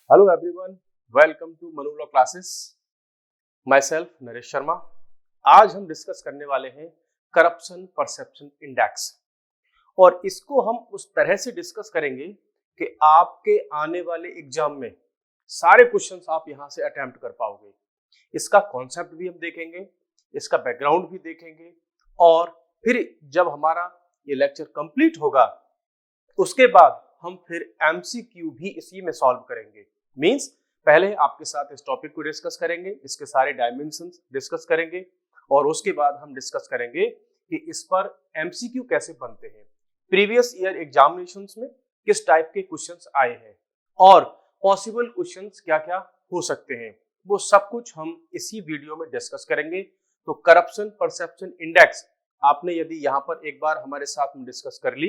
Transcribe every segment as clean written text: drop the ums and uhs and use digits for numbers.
Hello everyone, welcome to Manu Law Classes. Myself Naresh Sharma. आज हम discuss करने वाले हैं करप्शन परसेप्शन इंडेक्स और इसको हम उस तरह से डिस्कस करेंगे कि आपके आने वाले एग्जाम में सारे क्वेश्चंस आप यहां से अटेम्प्ट कर पाओगे. इसका कॉन्सेप्ट भी हम देखेंगे, इसका बैकग्राउंड भी देखेंगे और फिर जब हमारा ये लेक्चर कंप्लीट होगा उसके बाद हम फिर एमसीक्यू भी इसी में सॉल्व करेंगे. मींस पहले आपके साथ इस टॉपिक को डिस्कस करेंगे, इसके सारे डायमेंशंस डिस्कस करेंगे और उसके बाद हम डिस्कस करेंगे कि इस पर एमसीक्यू कैसे बनते हैं, प्रीवियस ईयर एग्जामिनेशंस में किस टाइप के क्वेश्चंस आए हैं और पॉसिबल क्वेश्चंस क्या-क्या हो सकते हैं. वो सब कुछ हम इसी वीडियो में डिस्कस करेंगे. तो करप्शन परसेप्शन इंडेक्स आपने यदि यहाँ पर एक बार हमारे साथ में डिस्कस कर ली,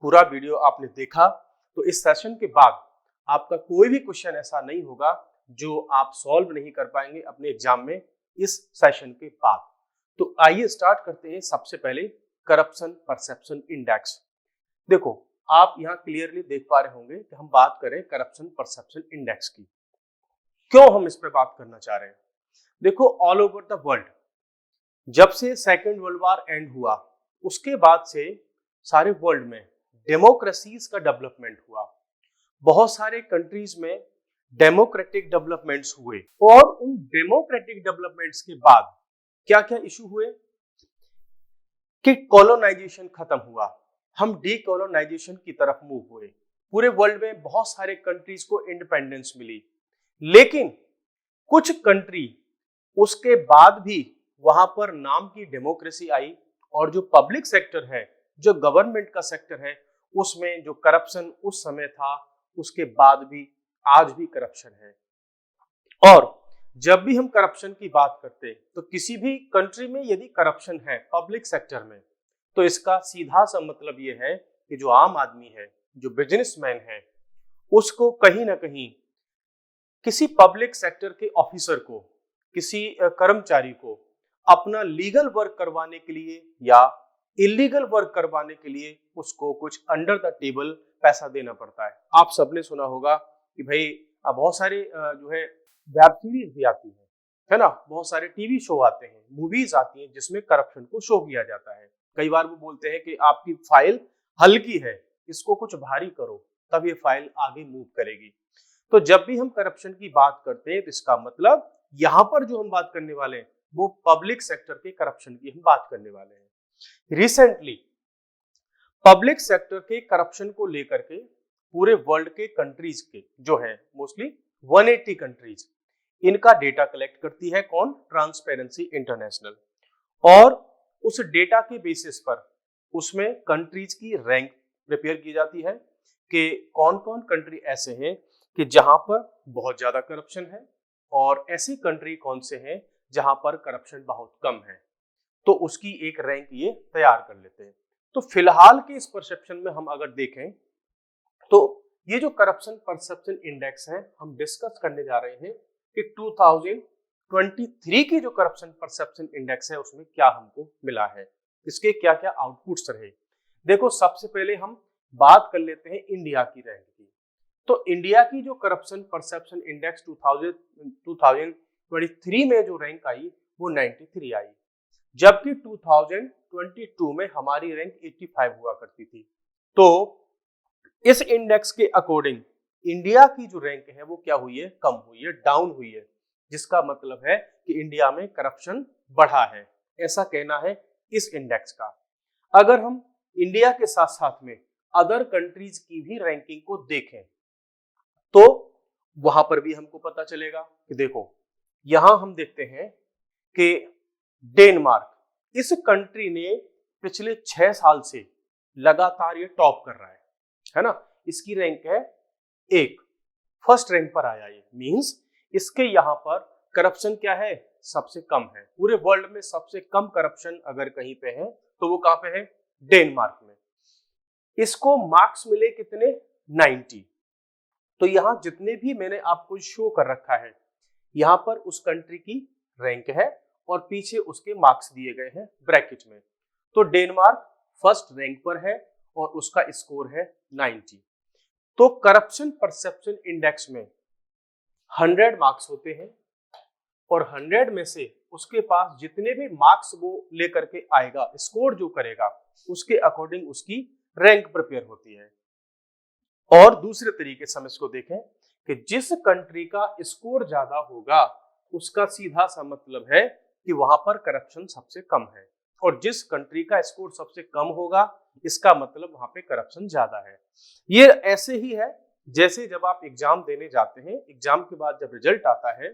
पूरा वीडियो आपने देखा, तो इस सेशन के बाद आपका कोई भी क्वेश्चन ऐसा नहीं होगा जो आप सॉल्व नहीं कर पाएंगे अपने एग्जाम में इस सेशन के बाद. तो आइए स्टार्ट करते हैं. सबसे पहले करप्शन परसेप्शन इंडेक्स. देखो आप यहाँ क्लियरली देख पा रहे होंगे कि हम बात करें करप्शन परसेप्शन इंडेक्स की. क्यों हम इस पर बात करना चाह रहे हैं? देखो ऑल ओवर द वर्ल्ड जब से सेकेंड वर्ल्ड वॉर एंड हुआ उसके बाद से सारे वर्ल्ड में डेमोक्रेसीज का डेवलपमेंट हुआ. बहुत सारे कंट्रीज में डेमोक्रेटिक डेवलपमेंट्स हुए और उन डेमोक्रेटिक डेवलपमेंट्स के बाद क्या क्या इशू हुए कि कॉलोनाइजेशन खत्म हुआ, हम डीकॉलोनाइजेशन की तरफ मूव हुए. पूरे वर्ल्ड में बहुत सारे कंट्रीज को इंडिपेंडेंस मिली, लेकिन कुछ कंट्री उसके बाद भी वहां पर नाम की डेमोक्रेसी आई और जो पब्लिक सेक्टर है, जो गवर्नमेंट का सेक्टर है, उसमें जो करप्शन उस समय था उसके बाद भी आज भी करप्शन है. और जब भी हम करप्शन की बात करते हैं तो किसी भी कंट्री में यदि करप्शन है पब्लिक सेक्टर में, तो इसका सीधा सा मतलब ये है कि जो आम आदमी है, जो बिजनेसमैन है, उसको कहीं ना कहीं किसी पब्लिक सेक्टर के ऑफिसर को, किसी कर्मचारी को अपना लीगल वर्क करवाने के लिए या इलीगल वर्क करवाने के लिए उसको कुछ अंडर द टेबल पैसा देना पड़ता है. आप सबने सुना होगा कि भाई बहुत सारे जो है वेब सीरीज भी आती है ना, बहुत सारे टीवी शो आते हैं, मूवीज आती हैं जिसमें करप्शन को शो किया जाता है. कई बार वो बोलते हैं कि आपकी फाइल हल्की है, इसको कुछ भारी करो तब ये फाइल आगे मूव करेगी. तो जब भी हम करप्शन की बात करते हैं तो इसका मतलब यहाँ पर जो हम बात करने वाले हैं वो पब्लिक सेक्टर के करप्शन की हम बात करने वाले हैं. रिसेंटली पब्लिक सेक्टर के करप्शन को लेकर के पूरे वर्ल्ड के कंट्रीज के जो है मोस्टली 180 कंट्रीज, इनका डेटा कलेक्ट करती है कौन? Transparency international. और उस डेटा के बेसिस पर उसमें कंट्रीज की रैंक प्रिपेयर की जाती है कि कौन कौन कंट्री ऐसे हैं कि जहां पर बहुत ज्यादा करप्शन है और ऐसी कंट्री कौन से हैं जहां पर करप्शन बहुत कम है. तो उसकी एक रैंक ये तैयार कर लेते हैं. तो फिलहाल के इस परसेप्शन में हम अगर देखें तो ये जो करप्शन परसेप्शन इंडेक्स है हम डिस्कस करने जा रहे हैं कि 2023 की जो करप्शन परसेप्शन इंडेक्स है उसमें क्या हमको मिला है, इसके क्या क्या आउटपुट्स रहे. देखो सबसे पहले हम बात कर लेते हैं इंडिया की रैंक की. तो इंडिया की जो करप्शन परसेप्शन इंडेक्स 2023 में जो रैंक आई वो 93 आई, जबकि 2022 में हमारी रैंक 85 हुआ करती थी. तो इस इंडेक्स के अकॉर्डिंग इंडिया की जो रैंक है वो क्या हुई है? कम हुई है, डाउन हुई है, जिसका मतलब है कि इंडिया में करप्शन बढ़ा है, ऐसा कहना है इस इंडेक्स का. अगर हम इंडिया के साथ साथ में अदर कंट्रीज की भी रैंकिंग को देखें तो वहां पर भी हमको पता चलेगा कि देखो यहां हम देखते हैं कि डेनमार्क, इस कंट्री ने पिछले 6 साल से लगातार ये टॉप कर रहा है ना. इसकी रैंक है 1, फर्स्ट रैंक पर आया. ये मींस इसके यहाँ पर करप्शन क्या है? सबसे कम है. पूरे वर्ल्ड में सबसे कम करप्शन अगर कहीं पे है तो वो कहां पे है? डेनमार्क में. इसको मार्क्स मिले कितने? 90. तो यहाँ जितने भी मैंने आपको शो कर रखा है यहाँ पर उस कंट्री की रैंक है और पीछे उसके मार्क्स दिए गए हैं ब्रैकेट में. तो डेनमार्क फर्स्ट रैंक पर है और उसका स्कोर है 90. तो करप्शन परसेप्शन इंडेक्स में 100 मार्क्स होते हैं और 100 में से उसके पास जितने भी मार्क्स वो लेकर के आएगा, स्कोर जो करेगा, उसके अकॉर्डिंग उसकी रैंक प्रिपेयर होती है। और दूसरे तरीके से हम इसको देखें कि जिस कंट्री का स्कोर ज्यादा होगा उसका सीधा सा मतलब है कि वहां पर करप्शन सबसे कम है, और जिस कंट्री का स्कोर सबसे कम होगा इसका मतलब वहां पे करप्शन ज्यादा है। ये ऐसे ही है जैसे जब आप एग्जाम देने जाते हैं, एग्जाम के बाद जब रिजल्ट आता है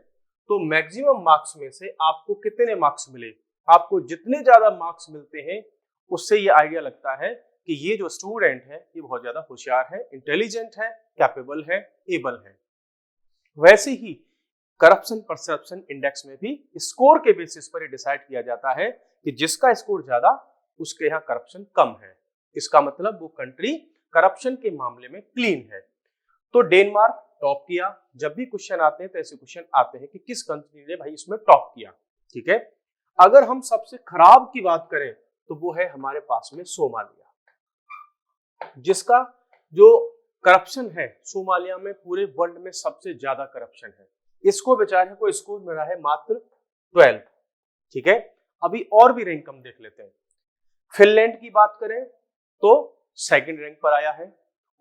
तो मैक्सिमम मार्क्स में से आपको कितने मार्क्स मिले, आपको जितने ज्यादा मार्क्स मिलते हैं उससे ये आइडिया लगता है कि ये जो स्टूडेंट है ये बहुत ज्यादा होशियार है, इंटेलिजेंट है, कैपेबल है, एबल है। वैसे ही करप्शन परसेप्शन इंडेक्स में भी स्कोर के बेसिस पर डिसाइड किया जाता है कि जिसका स्कोर ज्यादा उसके यहाँ करप्शन कम है। इसका मतलब वो कंट्री करप्शन के मामले में क्लीन है। तो डेनमार्क टॉप किया। जब भी क्वेश्चन आते हैं तो ऐसे क्वेश्चन आते हैं कि किस कंट्री ने भाई इसमें टॉप किया, ठीक है। अगर हम सबसे खराब की बात करें तो वो है हमारे पास में सोमालिया, जिसका जो करप्शन है सोमालिया में पूरे वर्ल्ड में सबसे ज्यादा करप्शन है। इसको बेचारे को स्कोर मिला है मात्र 12, ठीक है। अभी और भी रैंक हम देख लेते हैं। फिनलैंड की बात करें तो 2nd रैंक पर आया है,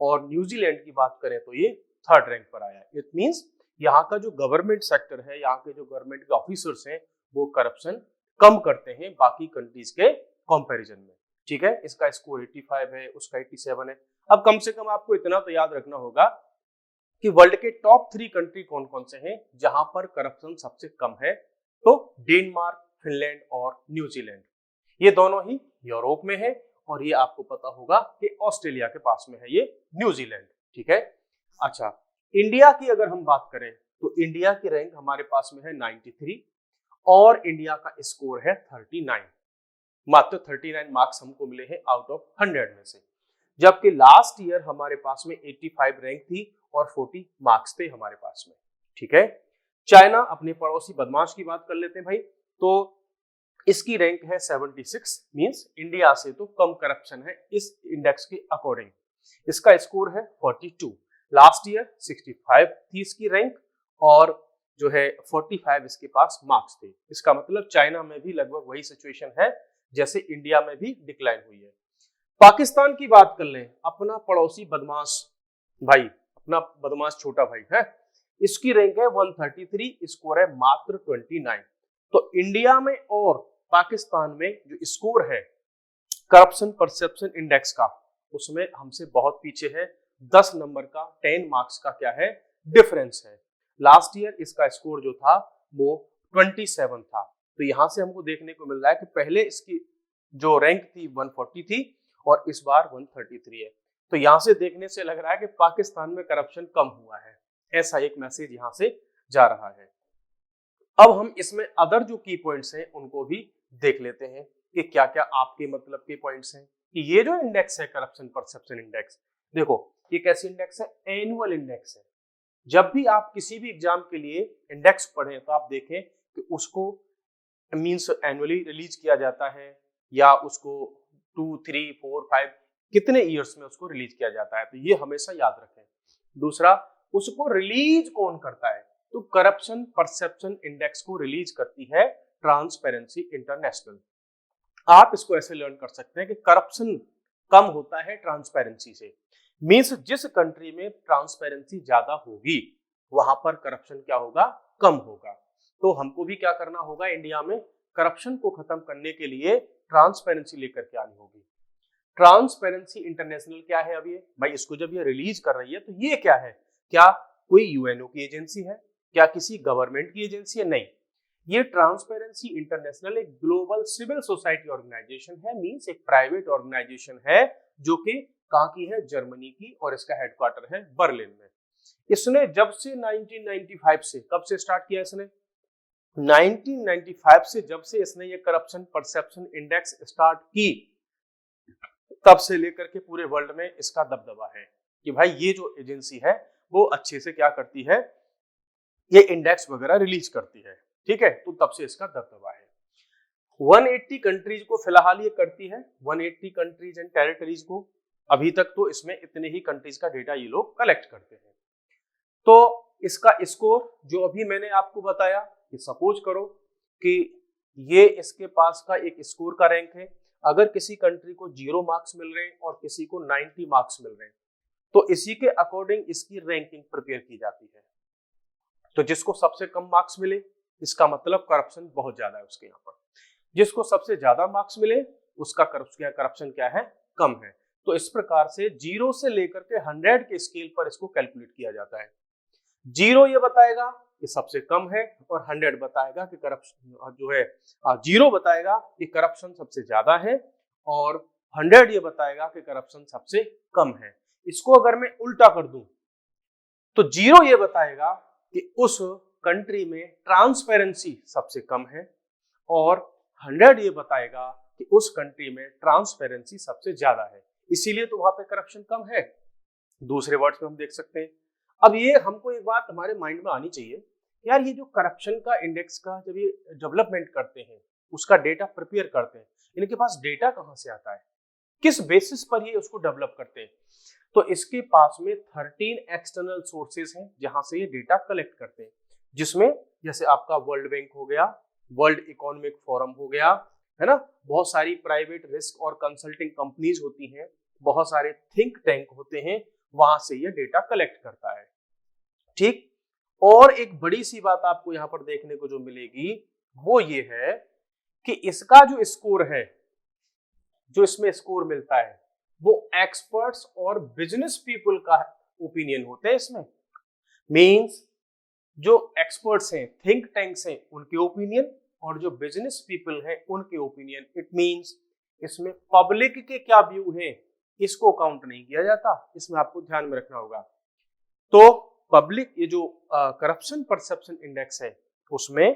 और न्यूजीलैंड की बात करें तो ये 3rd रैंक पर आया है। इट मींस यहाँ का जो गवर्नमेंट सेक्टर है, यहाँ के जो गवर्नमेंट के ऑफिसर्स हैं वो करप्शन कम करते हैं बाकी कंट्रीज के कंपैरिजन में, ठीक है। इसका स्कोर 85 है, उसका 87 है। अब कम से कम आपको इतना तो याद रखना होगा कि वर्ल्ड के टॉप 3 कंट्री कौन कौन से हैं जहां पर करप्शन सबसे कम है। तो डेनमार्क, फिनलैंड और न्यूजीलैंड, ये दोनों ही यूरोप में है, और ये आपको पता होगा कि ऑस्ट्रेलिया के पास में है ये न्यूजीलैंड, ठीक है। अच्छा, इंडिया की अगर हम बात करें तो इंडिया की रैंक हमारे पास में है 93 और इंडिया का स्कोर है 39। मात्र 39 मार्क्स हमको मिले हैं आउट ऑफ 100 में से, जबकि लास्ट ईयर हमारे पास में 85 रैंक थी और 40 मार्क्स थे हमारे पास में, ठीक है। चाइना, अपने पड़ोसी बदमाश की बात कर लेते हैं भाई, तो इसकी रैंक है 76, मींस इंडिया से तो कम करप्शन है इस इंडेक्स के अकॉर्डिंग। इसका स्कोर है 42। लास्ट ईयर 65 थी इसकी रैंक, और जो है 45 इसके पास मार्क्स थे। इसका मतलब चाइना में भी लगभग वही सिचुएशन है जैसे इंडिया में भी डिक्लाइन हुई है। पाकिस्तान की बात कर लें, अपना पड़ोसी बदमाश भाई, अपना बदमाश छोटा भाई है, इसकी रैंक है 133, स्कोर है मात्र 29। तो इंडिया में और पाकिस्तान में जो स्कोर है करप्शन परसेप्शन इंडेक्स का, उसमें हमसे बहुत पीछे है। 10 नंबर का 10 मार्क्स का क्या है डिफरेंस है। लास्ट ईयर इसका स्कोर जो था वो 27 था। तो यहां से हमको देखने को मिल रहा है कि पहले इसकी जो रैंक थी 140 थी और इस बार 133 है। तो यहां से देखने से लग रहा है कि पाकिस्तान में करप्शन कम हुआ है, ऐसा एक मैसेज यहां से जा रहा है। अब हम इसमें अदर जो की पॉइंट्स हैं उनको भी देख लेते हैं कि क्या क्या आपके मतलब के पॉइंट्स हैं। कि ये जो इंडेक्स है करप्शन परसेप्शन इंडेक्स, देखो ये कैसी इंडेक्स है, एनुअल इंडेक्स है। जब भी आप किसी भी एग्जाम के लिए इंडेक्स पढ़ें तो आप देखें कि उसको मींस एनुअली रिलीज किया जाता है या उसको 2, 3, 4, 5 कितने ईयर्स में उसको रिलीज किया जाता है, तो ये हमेशा याद रखें। दूसरा, उसको रिलीज कौन करता है, तो करप्शन परसेप्शन इंडेक्स को रिलीज करती है ट्रांसपेरेंसी इंटरनेशनल। आप इसको ऐसे लर्न कर सकते हैं कि करप्शन कम होता है ट्रांसपेरेंसी से, मींस जिस कंट्री में ट्रांसपेरेंसी ज्यादा होगी वहां पर करप्शन क्या होगा, कम होगा। तो हमको भी क्या करना होगा, इंडिया में करप्शन को खत्म करने के लिए ट्रांसपेरेंसी लेकर के आनी होगी। ट्रांसपेरेंसी इंटरनेशनल क्या है, अभी भाई इसको जब ये रिलीज कर रही है तो ये क्या है, क्या कोई यूएनओ की एजेंसी है, क्या किसी गवर्नमेंट की एजेंसी है, नहीं। ये ट्रांसपेरेंसी इंटरनेशनल एक ग्लोबल सिविल सोसाइटी ऑर्गेनाइजेशन है, मींस एक प्राइवेट ऑर्गेनाइजेशन है जो कि कहां की है, जर्मनी की, और इसका हेडक्वार्टर है बर्लिन में। इसने जब से 1995 से, कब से स्टार्ट किया इसने, 1995 से जब से इसने ये करप्शन परसेप्शन इंडेक्स स्टार्ट की तब से लेकर के पूरे वर्ल्ड में इसका दबदबा है कि भाई ये जो एजेंसी है वो अच्छे से क्या करती है, ये इंडेक्स वगैरह रिलीज करती है, ठीक है। तो तब से इसका दबदबा है। 180 कंट्रीज को फिलहाल ये करती है, 180 कंट्रीज एंड टेरिटरीज को। अभी तक तो इसमें इतने ही कंट्रीज का डेटा ये लोग कलेक्ट करते हैं। तो इसका स्कोर जो अभी मैंने आपको बताया कि सपोज करो कि ये इसके पास का एक स्कोर का रैंक है। अगर किसी कंट्री को 0 मार्क्स मिल रहे हैं और किसी को 90 मार्क्स मिल रहे हैं तो इसी के अकॉर्डिंग इसकी रैंकिंग प्रिपेयर की जाती है। तो जिसको सबसे कम मार्क्स मिले इसका मतलब करप्शन बहुत ज्यादा है उसके यहाँ पर, जिसको सबसे ज्यादा मार्क्स मिले उसका करप्शन क्या है, कम है। तो इस प्रकार से 0 से लेकर के 100 के स्केल पर इसको कैलकुलेट किया जाता है। 0 ये बताएगा कि सबसे कम है और 100 बताएगा कि करप्शन जो है 0 बताएगा कि करप्शन सबसे ज्यादा है और 100 ये बताएगा कि करप्शन सबसे कम है। इसको अगर मैं उल्टा कर दूं तो 0 ये बताएगा कि उस कंट्री में ट्रांसपेरेंसी सबसे कम है और 100 ये बताएगा कि उस कंट्री में ट्रांसपेरेंसी सबसे ज्यादा है, इसीलिए तो वहां पे करप्शन कम है। दूसरे वर्ड्स में हम देख सकते हैं। अब ये हमको एक बात हमारे माइंड में आनी चाहिए, यार ये जो करप्शन का इंडेक्स का जब ये डेवलपमेंट करते हैं, उसका डेटा प्रिपेयर करते हैं, इनके पास डेटा कहां से आता है, किस बेसिस पर ये उसको डेवलप करते हैं? तो इसके पास में 13 एक्सटर्नल सोर्सेज हैं जहां से ये डेटा कलेक्ट करते हैं, जिसमें जैसे आपका वर्ल्ड बैंक हो गया, वर्ल्ड इकोनॉमिक फोरम हो गया, है ना, बहुत सारी प्राइवेट रिस्क और कंसल्टिंग कंपनीज होती हैं, बहुत सारे थिंक टैंक होते हैं, वहां से ये डेटा कलेक्ट करता है। ठीक। और एक बड़ी सी बात आपको यहां पर देखने को जो मिलेगी वो ये है कि इसका जो स्कोर है, जो इसमें स्कोर मिलता है वो एक्सपर्ट्स और बिजनेस पीपल का ओपिनियन होता है इसमें। मींस जो एक्सपर्ट्स हैं, थिंक टैंक्स हैं, उनके ओपिनियन और जो बिजनेस पीपल हैं उनके ओपिनियन। इट मींस इसमें पब्लिक के क्या व्यू हैं इसको काउंट नहीं किया जाता, इसमें आपको ध्यान में रखना होगा। तो पब्लिक, ये जो करप्शन परसेप्शन इंडेक्स है उसमें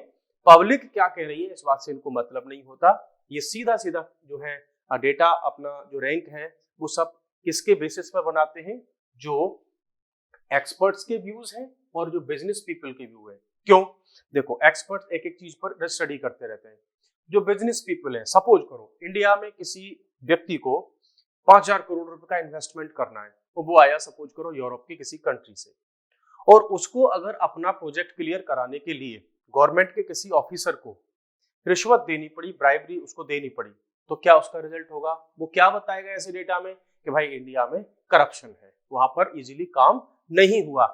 पब्लिक क्या कह रही है इस बात से इनको मतलब नहीं होता। ये सीधा सीधा जो है डेटा, अपना जो रैंक है वो सब किसके बेसिस पर बनाते हैं, जो एक्सपर्ट्स के व्यूज हैं और जो बिजनेस पीपल के व्यू है। क्यों? देखो, एक्सपर्ट्स एक एक चीज पर स्टडी करते रहते हैं। जो बिजनेस पीपल है, सपोज करो इंडिया में किसी व्यक्ति को 5,000 करोड़ रुपए का इन्वेस्टमेंट करना है, तो वो आया सपोज करो यूरोप की किसी कंट्री से, और उसको अगर अपना प्रोजेक्ट क्लियर कराने के लिए गवर्नमेंट के किसी ऑफिसर को रिश्वत देनी पड़ी, ब्राइबरी उसको देनी पड़ी, तो क्या उसका रिजल्ट होगा? वो क्या बताएगा ऐसे डेटा में कि भाई इंडिया में करप्शन है, वहां पर इजीली काम नहीं हुआ।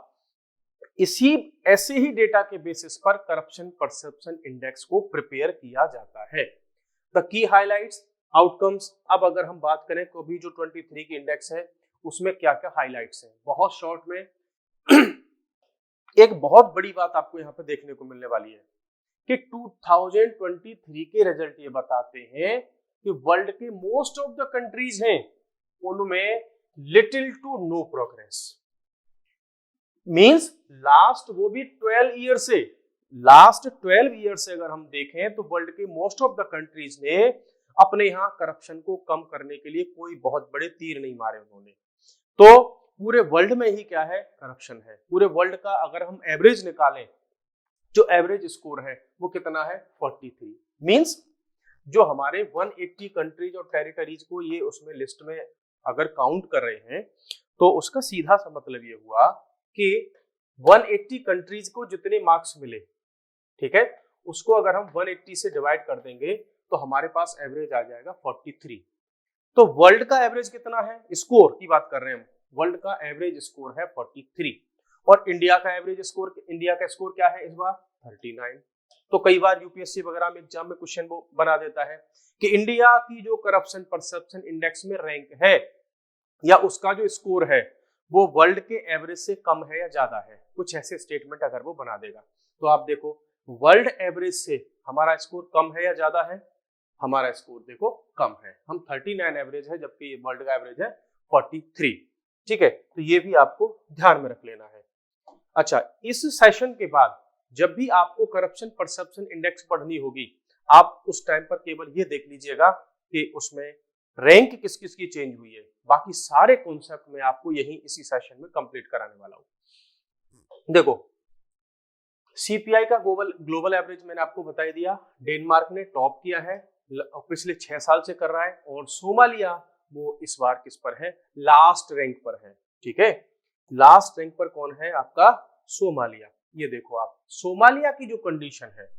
इसी ऐसे ही डेटा के बेसिस पर करप्शन परसेप्शन इंडेक्स को प्रिपेयर किया जाता है। The key highlights, outcomes. अब अगर हम बात करें तो भी जो 23 की इंडेक्स है उसमें क्या क्या हाइलाइट्स हैं, बहुत शॉर्ट में एक बहुत बड़ी बात आपको यहाँ पे देखने को मिलने वाली है कि 2023 के रिजल्ट ये बताते हैं कि वर्ल्ड के मोस्ट ऑफ द कंट्रीज हैं उनमें little to no progress. Means last वो भी 12 ईयर से, लास्ट 12 ईयर से अगर हम देखें तो वर्ल्ड के मोस्ट ऑफ द कंट्रीज ने अपने यहाँ करप्शन को कम करने के लिए कोई बहुत बड़े तीर नहीं मारे उन्होंने। तो पूरे वर्ल्ड में ही क्या है, करप्शन है। पूरे वर्ल्ड का अगर हम एवरेज निकालें, जो एवरेज स्कोर है वो कितना है, 43। मींस जो हमारे 180 कंट्रीज और टेरिटरीज को ये उसमें लिस्ट में अगर काउंट कर रहे हैं तो उसका सीधा सा मतलब ये हुआ कि 180 कंट्रीज को जितने मार्क्स मिले, ठीक है, उसको अगर हम 180 से डिवाइड कर देंगे तो हमारे पास एवरेज आ जाएगा 43। तो वर्ल्ड का एवरेज कितना है, स्कोर की बात कर रहे हैं हम, वर्ल्ड का एवरेज स्कोर है 43 और इंडिया का एवरेज स्कोर, इंडिया का स्कोर क्या है इस बार, 39। तो कई बार यूपीएससी वगैरह में एग्जाम में क्वेश्चन वो बना देता है कि इंडिया की जो करप्शन परसेप्शन इंडेक्स में रैंक है या उसका जो स्कोर है वो वर्ल्ड के एवरेज से कम है या ज्यादा है, कुछ ऐसे स्टेटमेंट अगर वो बना देगा। तो आप देखो वर्ल्ड एवरेज से हमारा स्कोर कम है या ज्यादा है, हमारा स्कोर देखो कम है, हम 39 एवरेज है जबकि वर्ल्ड का एवरेज है 43। ठीक है, तो ये भी आपको ध्यान में रख लेना है। अच्छा, इस सेशन के बाद जब भी आपको करप्शन परसेप्शन इंडेक्स पढ़नी होगी, आप उस टाइम पर केवल ये देख लीजिएगा कि उसमें रैंक किस किस की चेंज हुई है, बाकी सारे कॉन्सेप्ट में आपको यही इसी सेशन में कंप्लीट कराने वाला हूं। देखो, सीपीआई का ग्लोबल एवरेज मैंने आपको बता दिया, डेनमार्क ने टॉप किया है, पिछले 6 साल से कर रहा है, और सोमालिया वो इस बार किस पर है, लास्ट रैंक पर है। ठीक है, लास्ट रैंक पर कौन है आपका, सोमालिया। ये देखो आप, सोमालिया की जो कंडीशन है,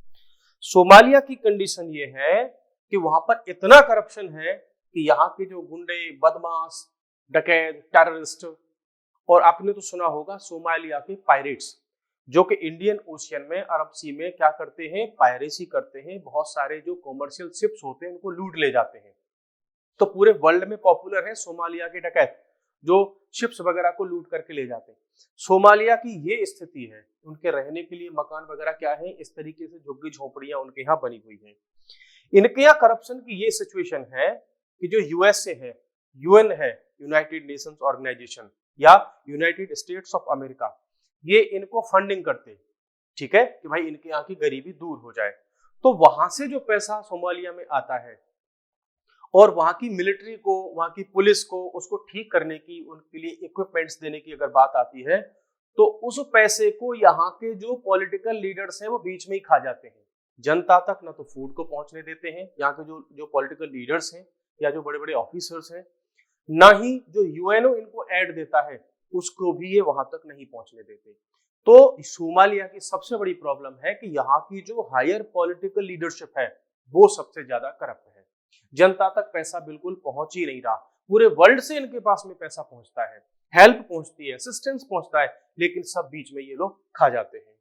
सोमालिया की कंडीशन ये है कि वहां पर इतना करप्शन है कि यहाँ के जो गुंडे, बदमाश, डकैत, टेररिस्ट, और आपने तो सुना होगा सोमालिया के पायरेट्स, जो कि इंडियन ओशियन में, अरब सी में क्या करते हैं, पायरेसी करते हैं। बहुत सारे जो कॉमर्शियल शिप्स होते हैं उनको लूट ले जाते हैं। तो पूरे वर्ल्ड में पॉपुलर है सोमालिया के डकैत, जो शिप्स वगैरह को लूट करके ले जाते हैं। सोमालिया की ये स्थिति है, उनके रहने के लिए मकान वगैरह क्या है, इस तरीके से झुग्गी झोपड़ियां उनके यहाँ बनी हुई हैं। इनके यहाँ करप्शन की ये सिचुएशन है कि जो यूएसए है, यूएन है, यूनाइटेड नेशंस ऑर्गेनाइजेशन, या यूनाइटेड स्टेट्स ऑफ अमेरिका, ये इनको फंडिंग करते, ठीक है, कि भाई इनके यहाँ की गरीबी दूर हो जाए। तो वहां से जो पैसा सोमालिया में आता है और वहां की मिलिट्री को, वहां की पुलिस को, उसको ठीक करने की, उनके लिए इक्विपमेंट्स देने की अगर बात आती है, तो उस पैसे को यहाँ के जो पॉलिटिकल लीडर्स हैं वो बीच में ही खा जाते हैं। जनता तक ना तो फूड को पहुंचने देते हैं यहाँ के जो जो पॉलिटिकल लीडर्स हैं या जो बड़े बड़े ऑफिसर्स हैं, ना ही जो यूएनओ इनको ऐड देता है उसको भी ये वहां तक नहीं पहुंचने देते। तो सोमालिया की सबसे बड़ी प्रॉब्लम है कि यहाँ की जो हायर पॉलिटिकल लीडरशिप है वो सबसे ज्यादा करप्ट है। जनता तक पैसा बिल्कुल पहुंच ही नहीं रहा। पूरे वर्ल्ड से इनके पास में पैसा पहुंचता है, हेल्प पहुंचती है, असिस्टेंस पहुंचता है, लेकिन सब बीच में ये लोग खा जाते हैं।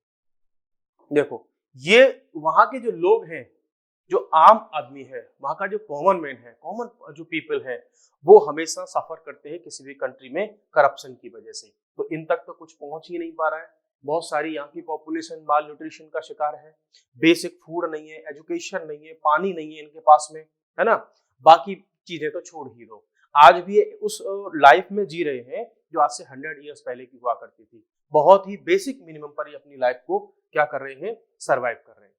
देखो, ये वहां के जो लोग हैं, जो आम आदमी है, वहां का जो कॉमन मैन है, कॉमन जो पीपल है, वो हमेशा सफर करते हैं किसी भी कंट्री में करप्शन की वजह से। तो इन तक तो कुछ पहुंच ही नहीं पा रहा है। बहुत सारी यहाँ की पॉपुलेशन माल न्यूट्रिशन का शिकार है, बेसिक फूड नहीं है, एजुकेशन नहीं है, पानी नहीं है इनके पास में, है ना। बाकी चीजें तो छोड़ ही दो, आज भी ये उस लाइफ में जी रहे हैं जो आज से 100 ईयर्स पहले की हुआ करती थी। बहुत ही बेसिक मिनिमम पर ही अपनी लाइफ को क्या कर रहे हैं, सरवाइव कर रहे हैं।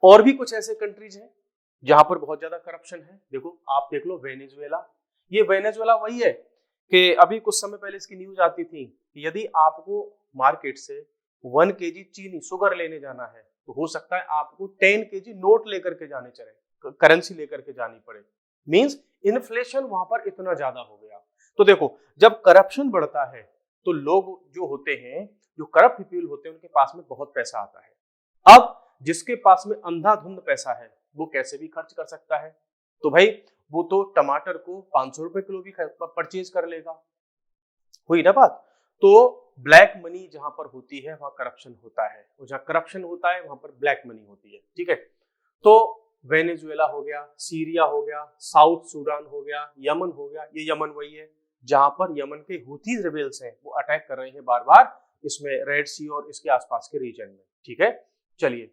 और भी कुछ ऐसे कंट्रीज हैं जहां पर बहुत ज्यादा करप्शन है। देखो, आप देख लो वेनेजुएला। ये वेनेजुएला वही है कि अभी कुछ समय पहले इसकी न्यूज आती थी कि यदि आपको मार्केट से 1 kg चीनी, शुगर लेने जाना है, तो हो सकता है आपको 10 kg नोट लेकर के जाने चले, करेंसी लेकर के जानी पड़े। मींस इन्फ्लेशन वहां पर इतना ज्यादा हो गया। तो देखो, जब करप्शन बढ़ता है तो लोग जो होते हैं, जो करप्ट पीपल होते हैं, उनके पास में बहुत पैसा आता है। अब जिसके पास में अंधाधुंध पैसा है वो कैसे भी खर्च कर सकता है। तो भाई वो तो टमाटर को 500 रुपए किलो भी परचेज कर लेगा, हुई ना बात। तो ब्लैक मनी जहां पर होती है वहां करप्शन होता है, और जहां करप्शन होता है वहां पर ब्लैक मनी होती है। ठीक है, तो वेनेजुएला हो गया, सीरिया हो गया, साउथ सूडान हो गया, यमन हो गया। ये यमन वही है जहां पर यमन के हुथी रिबेल्स हैं, वो अटैक कर रहे हैं बार बार इसमें, रेड सी और इसके आसपास के रीजन में। ठीक है, चलिए,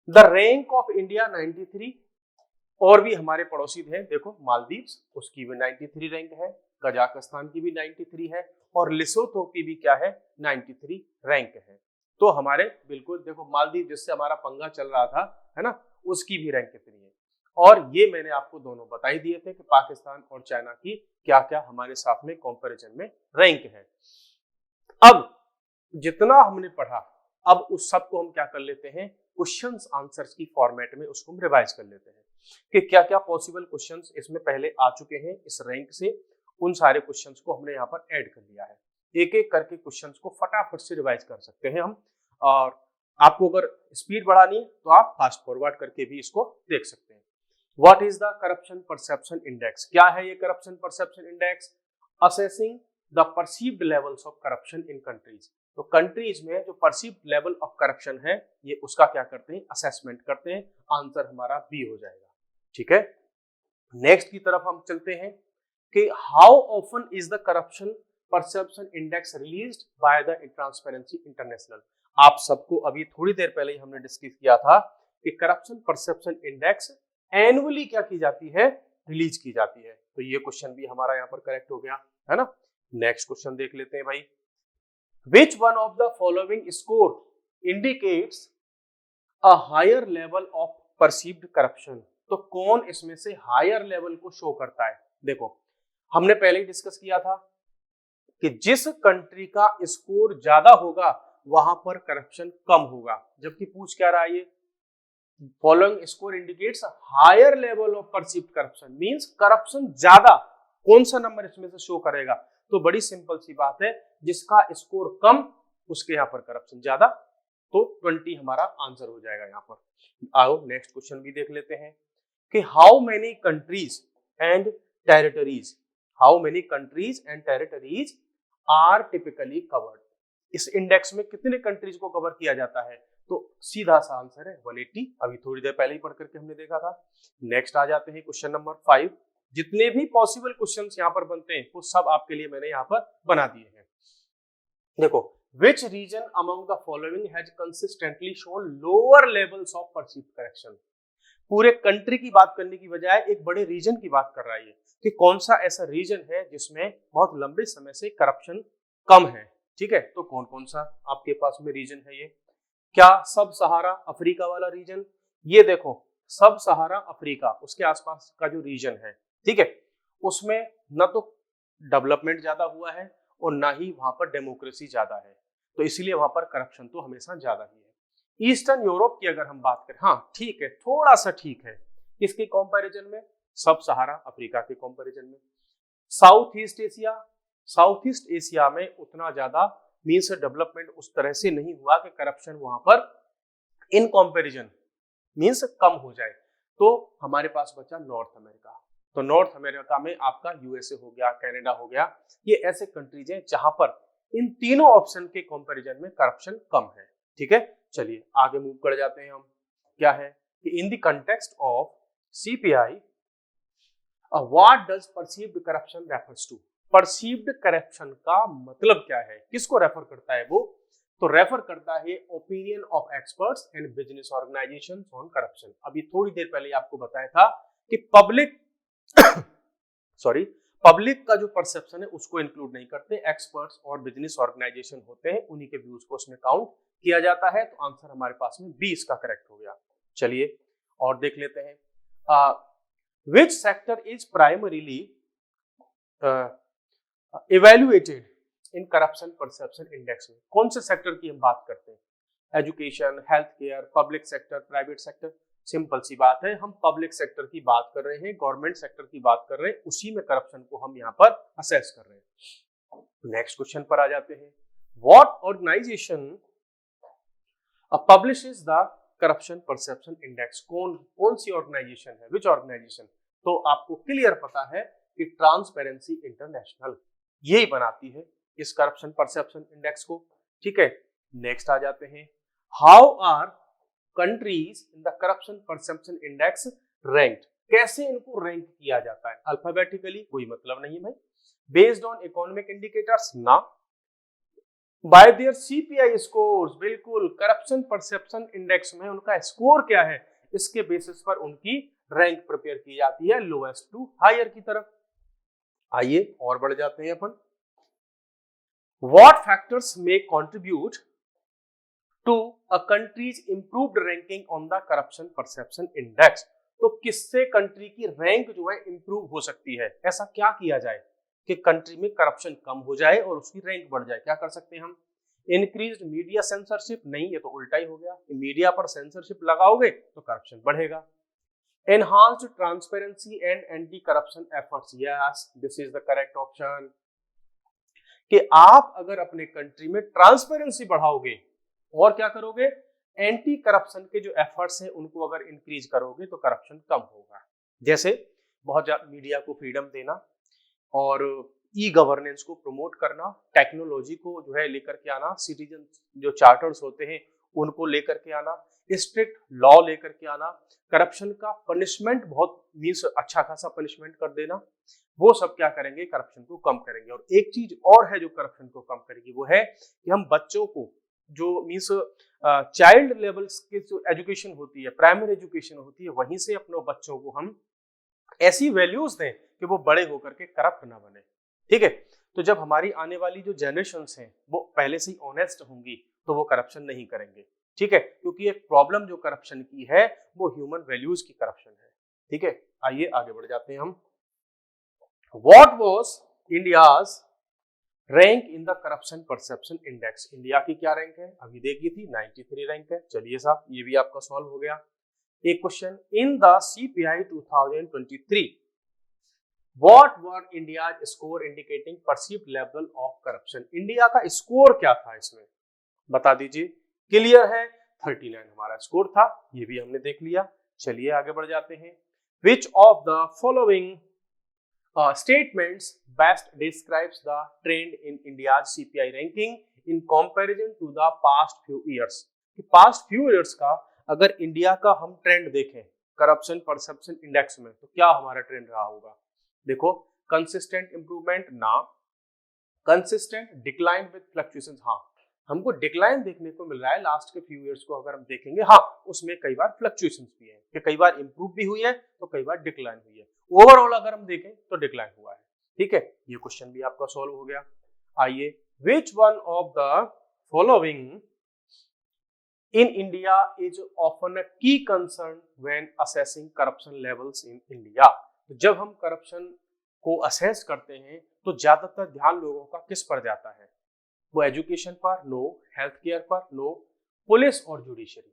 द रैंक ऑफ इंडिया 93। और भी हमारे पड़ोसी हैं, देखो मालदीव्स, उसकी भी 93 रैंक है, कजाकिस्तान की भी 93 है, और लिसोथो की भी क्या है, 93 रैंक है। तो हमारे बिल्कुल देखो, मालदीव जिससे हमारा पंगा चल रहा था, है ना, उसकी भी रैंक कितनी है। और ये मैंने आपको दोनों बता ही दिए थे कि पाकिस्तान और चाइना की क्या क्या हमारे साथ में कंपैरिजन में रैंक है। अब जितना हमने पढ़ा, अब उस सब को हम क्या कर लेते हैं, क्वेश्चंस आंसर्स की फॉर्मेट में उसको हम रिवाइज कर लेते हैं कि क्या क्या पॉसिबल क्वेश्चंस इसमें पहले आ चुके हैं इस रैंक से। उन सारे क्वेश्चंस को हमने यहाँ पर ऐड कर लिया है। एक एक करके क्वेश्चंस को फटाफट से रिवाइज कर सकते हैं हम। और आपको अगर स्पीड बढ़ानी है तो आप फास्ट फॉरवर्ड करके भी इसको देख सकते हैं। What is the corruption perception index? क्या है ये corruption perception index? Assessing the perceived levels of corruption in countries. तो कंट्रीज में जो परसीव्ड लेवल ऑफ करप्शन है, ये उसका क्या करते हैं, असेसमेंट करते हैं। आंसर हमारा बी हो जाएगा। ठीक है, नेक्स्ट की तरफ हम चलते हैं कि how often is the corruption perception index released by the transparency international. आप सबको अभी थोड़ी देर पहले ही हमने डिस्कस किया था कि करप्शन परसेप्शन इंडेक्स एनुअली क्या की जाती है, रिलीज की जाती है। तो ये क्वेश्चन भी हमारा यहाँ पर करेक्ट हो गया, है ना। नेक्स्ट क्वेश्चन देख लेते हैं भाई। Which one of the following score indicates a higher level of perceived corruption? तो कौन इसमें से हायर लेवल को शो करता है? देखो, हमने पहले ही डिस्कस किया था कि जिस कंट्री का स्कोर ज्यादा होगा वहां पर करप्शन कम होगा। जबकि पूछ क्या रहा है ये, following score indicates higher level of perceived corruption, means corruption ज्यादा, कौन सा नंबर इसमें से शो करेगा? तो बड़ी सिंपल सी बात है, जिसका स्कोर कम उसके यहाँ पर करप्शन ज्यादा, तो 20 हमारा आंसर हो जाएगा यहाँ पर। आओ नेक्स्ट क्वेश्चन भी देख लेते हैं कि how many countries and territories, how many countries and territories are typically covered, इस इंडेक्स में कितने कंट्रीज को कवर किया जाता है? तो सीधा सा आंसर है 180, अभी थोड़ी देर पहले ही पढ़ करके हमने देखा था। नेक्स्ट आ जाते हैं क्वेश्चन नंबर 5। जितने भी पॉसिबल क्वेश्चंस यहाँ पर बनते हैं वो सब आपके लिए मैंने यहाँ पर बना दिए हैं। देखो, which region among the following has consistently shown lower levels of perceived corruption? पूरे कंट्री की बात करने की बजाय एक बड़े रीजन की बात कर रहा है कि कौन सा ऐसा रीजन है जिसमें बहुत लंबे समय से करप्शन कम है। ठीक है, तो कौन कौन सा आपके पास में रीजन है ये? क्या सब सहारा अफ्रीका वाला रीजन? ये देखो, सब सहारा अफ्रीका, उसके आसपास का जो रीजन है, ठीक है, उसमें न तो डेवलपमेंट ज्यादा हुआ है और ना ही वहां पर डेमोक्रेसी ज्यादा है, तो इसलिए वहां पर करप्शन तो हमेशा ज्यादा ही है। ईस्टर्न यूरोप की अगर हम बात करें, हाँ ठीक है, थोड़ा सा ठीक है, किसके कंपैरिजन में? सब सहारा अफ्रीका के कंपैरिजन में। South east Asia, south east Asia में उतना ज्यादा मींस डेवलपमेंट उस तरह से नहीं हुआ कि करप्शन वहां पर इन कंपैरिजन मींस कम हो जाए। तो हमारे पास बचा नॉर्थ अमेरिका, तो नॉर्थ अमेरिका में आपका यूएसए हो गया, कनाडा हो गया, ये ऐसे कंट्रीज हैं जहां पर इन तीनों ऑप्शन के कंपैरिजन में करप्शन कम है। ठीक है, चलिए आगे मूव कर जाते हैं हम। क्या है कि in the context of CPI what does perceived corruption refers to? Perceived corruption का मतलब क्या है, किसको रेफर करता है वो? तो रेफर करता है opinion of experts and business organisations on corruption. अभी थोड़ी देर पहले आपको बताया था कि पब्लिक पब्लिक का जो परसेप्शन है उसको इंक्लूड नहीं करते, एक्सपर्ट्स और बिजनेस ऑर्गेनाइजेशन होते हैं, उन्हीं के व्यूज को उसमें काउंट किया जाता है। तो आंसर हमारे पास में 20 का करेक्ट हो गया। चलिए और देख लेते हैं, which sector is primarily evaluated in corruption perception index में? कौन से सेक्टर की हम बात करते हैं? Education, health care, public sector, private sector? Simple सी बात है, हम पब्लिक सेक्टर की बात कर रहे हैं, गवर्नमेंट सेक्टर की बात कर रहे हैं, उसी में करप्शन को हम यहाँ पर असेस कर रहे हैं। नेक्स्ट क्वेश्चन पर आ जाते हैं। What organisation publishes the corruption perception index? कौन सी ऑर्गेनाइजेशन है? Which organisation? तो आपको क्लियर पता है कि ट्रांसपेरेंसी इंटरनेशनल यही बनाती है इस करप्शन परसेप्शन इंडेक्स को। ठीक है, नेक्स्ट आ जाते हैं। How are countries in the corruption perception index ranked? कैसे इनको रैंक किया जाता है? अल्फाबेटिकली? कोई मतलब नहीं भाई। Based on economic indicators? ना। By their CPI scores? बिल्कुल। करप्शन परसेप्शन इंडेक्स में उनका स्कोर क्या है, इसके बेसिस पर उनकी रैंक प्रिपेयर की जाती है लोएस्ट टू हायर की तरफ। आइए और बढ़ जाते हैं अपन। What factors may contribute to a country's improved ranking on the corruption perception index? तो किससे कंट्री की रैंक जो है इंप्रूव हो सकती है? ऐसा क्या किया जाए कि कंट्री में करप्शन कम हो जाए और उसकी रैंक बढ़ जाए? क्या कर सकते हैं हम? Increased media censorship? नहीं, ये तो उल्टा ही हो गया। मीडिया पर सेंसरशिप लगाओगे तो करप्शन बढ़ेगा। Enhanced transparency and anti-corruption efforts? Yes, this is the correct option. कि आप अगर अपने कंट्री में ट्रांसपेरेंसी बढ़ाओगे और क्या करोगे, एंटी करप्शन के जो एफर्ट्स हैं उनको अगर इंक्रीज करोगे तो करप्शन कम होगा। जैसे बहुत ज्यादा मीडिया को फ्रीडम देना और ई गवर्नेंस को प्रमोट करना, टेक्नोलॉजी को जो है लेकर के आना, सिटीजन जो चार्टर्स होते हैं उनको लेकर के आना, स्ट्रिक्ट लॉ लेकर के आना, करप्शन का पनिशमेंट बहुत मींस अच्छा खासा पनिशमेंट कर देना, वो सब क्या करेंगे, करप्शन को कम करेंगे। और एक चीज और है जो करप्शन को कम करेगी, वो है कि हम बच्चों को जो मींस चाइल्ड लेवल्स की जो एजुकेशन होती है, प्राइमरी एजुकेशन होती है, वहीं से अपने बच्चों को हम ऐसी वैल्यूज दें कि वो बड़े होकर के करप्ट ना बने। ठीक है, तो जब हमारी आने वाली जो जनरेशंस हैं वो पहले से ही ऑनेस्ट होंगी तो वो करप्शन नहीं करेंगे। ठीक है, क्योंकि एक प्रॉब्लम जो करप्शन की है वो ह्यूमन वैल्यूज की करप्शन है। ठीक है, आइए आगे बढ़ जाते हैं हम। What was India's rank in the corruption perception index? India की क्या रैंक है? अभी देखी थी 93 रैंक है। चलिए साहब, ये भी आपका सॉल्व हो गया। एक question, in the CPI 2023 what were India score indicating perceived level of corruption. India का स्कोर क्या था इसमें, बता दीजिए। क्लियर है, 39 हमारा स्कोर था, ये भी हमने देख लिया। चलिए आगे बढ़ जाते हैं। Which of the following statements best describes the trend in India's CPI ranking in comparison to the past few years। कि past few years का अगर इंडिया का हम ट्रेंड देखें करप्शन परसेप्शन इंडेक्स में, तो क्या हमारा ट्रेंड रहा होगा। देखो, कंसिस्टेंट इंप्रूवमेंट ना, कंसिस्टेंट डिक्लाइन विद फ्लक्चुएशंस, हाँ हमको डिक्लाइन देखने को मिल रहा है लास्ट के फ्यू इयर्स को अगर हम देखेंगे, हाँ उसमें कई बार फ्लक्चुएशंस भी है कि कई बार इंप्रूव भी हुई है तो कई बार डिक्लाइन हुई है। ओवरऑल अगर हम देखें तो डिक्लाइन हुआ है। ठीक है, ये क्वेश्चन भी आपका सॉल्व हो गया। आइए, which one of the following in India is often a key concern when assessing corruption levels in India. जब हम करप्शन को असेस करते हैं तो ज्यादातर ध्यान लोगों का किस पर जाता है, वो एजुकेशन पर नो, हेल्थ केयर पर नो, पुलिस और जुडिशरी।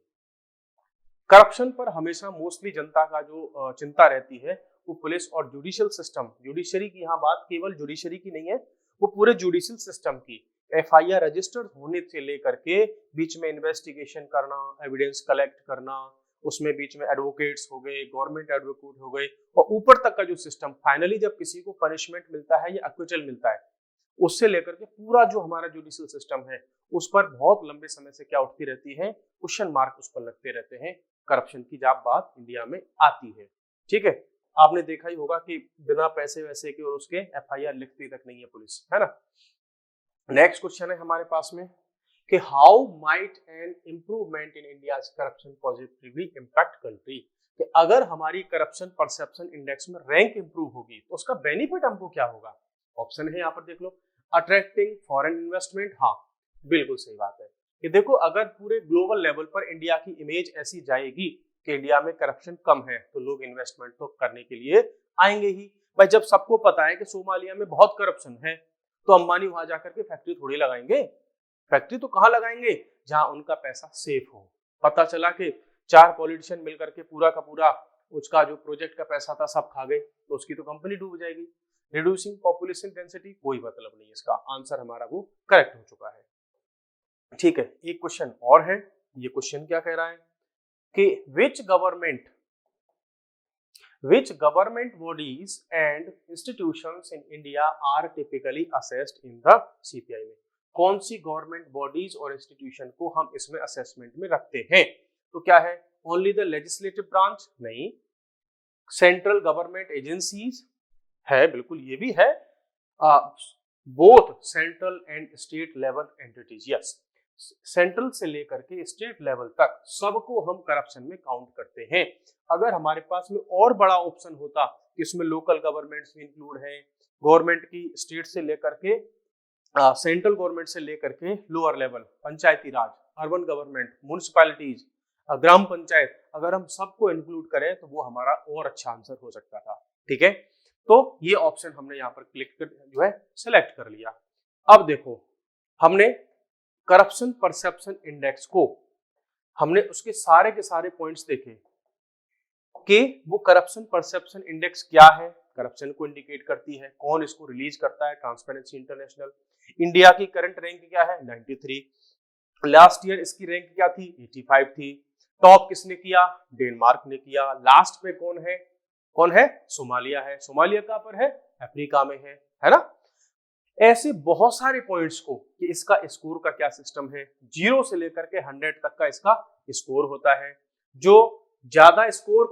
करप्शन पर हमेशा मोस्टली जनता का जो चिंता रहती है वो पुलिस और जुडिशियल सिस्टम, जुडिशरी की यहाँ बात केवल जुडिशरी की नहीं है, वो पूरे जुडिशियल सिस्टम की FIR रजिस्टर्ड होने से लेकर के बीच में इन्वेस्टिगेशन करना, एविडेंस कलेक्ट करना, उसमें बीच में एडवोकेट्स हो गए, गवर्नमेंट एडवोकेट हो गए, और ऊपर तक का जो सिस्टम, फाइनली जब किसी को पनिशमेंट मिलता है या एक्विटल मिलता है, उससे लेकर के पूरा जो हमारा जुडिशियल सिस्टम है उस पर बहुत लंबे समय से क्या उठती रहती है, क्वेश्चन मार्क उस पर लगते रहते हैं। करप्शन की जब बात इंडिया में आती है, ठीक है, आपने देखा ही होगा कि बिना पैसे वैसे के और उसके FIR लिखती तक नहीं है पुलिस, है ना। नेक्स्ट क्वेश्चन है हमारे पास में कि how might an improvement in India's corruption positively impact country. कि अगर हमारी करप्शन परसेप्शन इंडेक्स में रैंक इंप्रूव होगी तो उसका बेनिफिट हमको क्या होगा। ऑप्शन है यहाँ पर देख लो, अट्रैक्टिंग फॉरेन इन्वेस्टमेंट, हाँ बिल्कुल सही बात है कि देखो अगर पूरे ग्लोबल लेवल पर इंडिया की इमेज ऐसी जाएगी कि इंडिया में करप्शन कम है तो लोग इन्वेस्टमेंट तो करने के लिए आएंगे ही। भाई जब सबको पता है कि सोमालिया में बहुत करप्शन है तो अंबानी वहां जाकर के फैक्ट्री थोड़ी लगाएंगे, फैक्ट्री तो कहाँ लगाएंगे जहां उनका पैसा सेफ हो। पता चला कि 4 पॉलिटिशियन मिलकर के पूरा का पूरा उसका जो प्रोजेक्ट का पैसा था सब खा गए तो उसकी तो कंपनी डूब जाएगी। रिड्यूसिंग पॉपुलेशन डेंसिटी, कोई मतलब नहीं, इसका आंसर हमारा वो करेक्ट हो चुका है। ठीक है, एक क्वेश्चन और है, ये क्वेश्चन क्या कह रहा है कि which government bodies and institutions in India are typically assessed in the CPI में, कौन सी गवर्नमेंट बॉडीज और इंस्टीट्यूशन को हम इसमें असेसमेंट में रखते हैं। तो क्या है, ओनली द लेजिस्लेटिव ब्रांच, नहीं, सेंट्रल गवर्नमेंट एजेंसीज है, बिल्कुल ये भी है, both central and state level entities, yes, central से लेकर के स्टेट लेवल तक सबको हम करप्शन में काउंट करते हैं। अगर हमारे पास में और बड़ा ऑप्शन होता कि इसमें लोकल गवर्नमेंट्स भी इंक्लूड हैं, गवर्नमेंट की स्टेट से लेकर के सेंट्रल गवर्नमेंट से लेकर के लोअर लेवल, पंचायती राज, अर्बन गवर्नमेंट, म्युनिसिपैलिटीज, ग्राम पंचायत, अगर हम सबको इंक्लूड करें तो वो हमारा और अच्छा आंसर हो सकता था। ठीक है, तो ये ऑप्शन हमने यहाँ पर क्लिक कर जो है सिलेक्ट कर लिया। अब देखो, हमने करप्शन परसेप्शन इंडेक्स को हमने उसके सारे के सारे पॉइंट्स देखे कि वो करप्शन परसेप्शन इंडेक्स क्या है, करप्शन को इंडिकेट करती है, कौन इसको रिलीज करता है, ट्रांसपेरेंसी इंटरनेशनल। इंडिया की करंट रैंक क्या है, 93, लास्ट ईयर इसकी रैंक क्या थी, 85 थी। टॉप किसने किया, डेनमार्क ने किया। लास्ट में कौन है, सोमालिया है। सोमालिया कहां पर है, अफ्रीका में है ना। ऐसे बहुत सारे पॉइंट्स को कि इसका स्कोर का क्या सिस्टम है, 0 से लेकर के 100 तक का इसका स्कोर होता है। जो ज्यादा स्कोर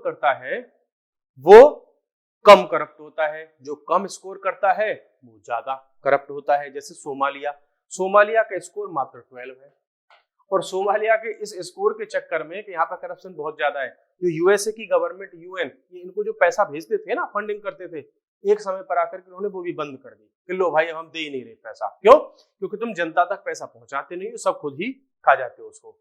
करता है वो कम करप्ट होता है, जो कम स्कोर करता है वो ज्यादा करप्ट होता है। जैसे सोमालिया का स्कोर मात्र 12 है, और सोमालिया के इस स्कोर के चक्कर में कि यहाँ पर करप्शन बहुत ज्यादा है, जो यूएसए की गवर्नमेंट, यूएन, इनको जो पैसा भेजते थे ना, फंडिंग करते थे, एक समय पर आकर के उन्होंने वो भी बंद कर दी कि लो भाई हम दे ही नहीं रहे पैसा। क्यों, क्योंकि तुम जनता तक पैसा पहुंचाते नहीं हो, सब खुद ही खा जाते हो उसको।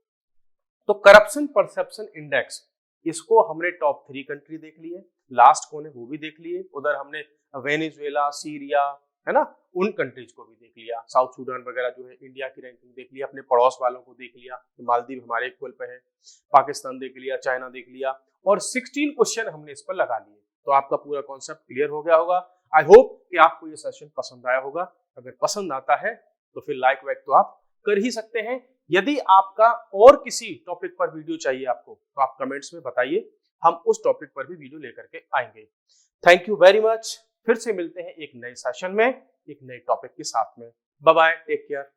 तो करप्शन परसेप्शन इंडेक्स, इसको हमने टॉप 3 कंट्री देख लिए, लास्ट कौन है वो भी देख लिए। उधर हमने वेनेजुएला, सीरिया, है ना, उन कंट्रीज को भी देख लिया, साउथ सूडान वगैरह जो है, इंडिया की रैंकिंग देख लिया, अपने पड़ोस वालों को देख लिया, मालदीव हमारे इक्वल पे है, पाकिस्तान देख लिया, चाइना देख लिया, और 16 क्वेश्चन हमने इस पर लगा लिए। तो आपका पूरा कॉन्सेप्ट क्लियर हो गया होगा। आई होप कि आपको ये सेशन पसंद आया होगा। अगर पसंद आता है तो फिर लाइक वाइक तो आप कर ही सकते हैं। यदि आपका और किसी टॉपिक पर वीडियो चाहिए आपको तो आप कमेंट्स में बताइए, हम उस टॉपिक पर भी वीडियो लेकर के आएंगे। Thank you very much. फिर से मिलते हैं एक नए सेशन में एक नए टॉपिक के साथ में। Bye bye, take care.